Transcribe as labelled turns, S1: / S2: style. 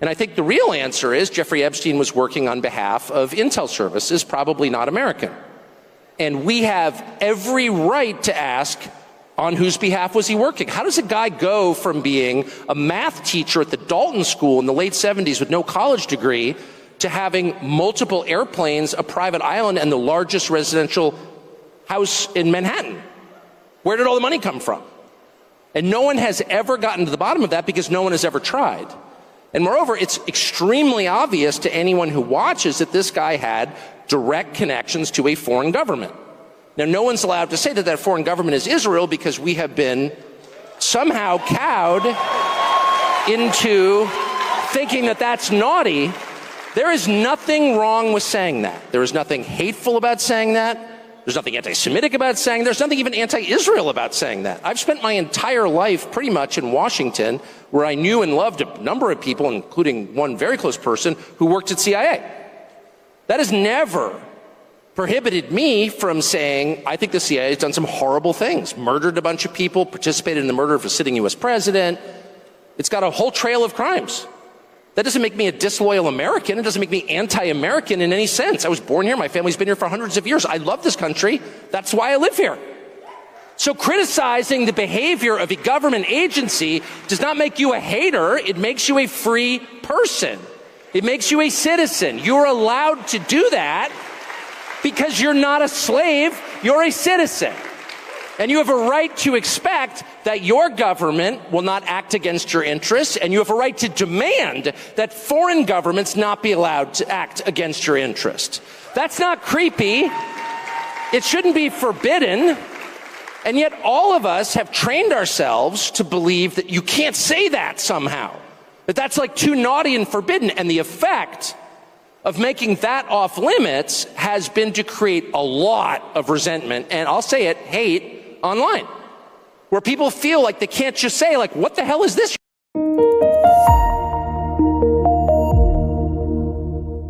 S1: And I think the real answer is Jeffrey Epstein was working on behalf of intel services, probably not American. And we have every right to ask, on whose behalf was he working? How does a guy go from being a math teacher at the Dalton School in the late 70s with no college degree to having multiple airplanes, a private island, and the largest residential house in Manhattan? Where did all the money come from? And no one has ever gotten to the bottom of that because no one has ever tried. And moreover, it's extremely obvious to anyone who watches that this guy had direct connections to a foreign government. Now, no one's allowed to say that that foreign government is Israel because we have been somehow cowed into thinking that that's naughty. There is nothing wrong with saying that. There is nothing hateful about saying that. There's nothing anti-Semitic about saying that. There's nothing even anti-Israel about saying that. I've spent my entire life pretty much in Washington, where I knew and loved a number of people, including one very close person who worked at CIA. That has never prohibited me from saying, I think the CIA has done some horrible things, murdered a bunch of people, participated in the murder of a sitting US president. It's got a whole trail of crimes. That doesn't make me a disloyal American. It doesn't make me anti-American in any sense. I was born here. My family's been here for hundreds of years. I love this country. That's why I live here. So criticizing the behavior of a government agency does not make you a hater. It makes you a free person. It makes you a citizen. You're allowed to do that because you're not a slave, you're a citizen. And you have a right to expect that your government will not act against your interests, and you have a right to demand that foreign governments not be allowed to act against your interest. That's not creepy. It shouldn't be forbidden. And yet all of us have trained ourselves to believe that you can't say that somehow, that that's like too naughty and forbidden. And the effect of making that off limits has been to create a lot of resentment, and I'll say it, hate online, where people feel like they can't just say, like, what the hell is this?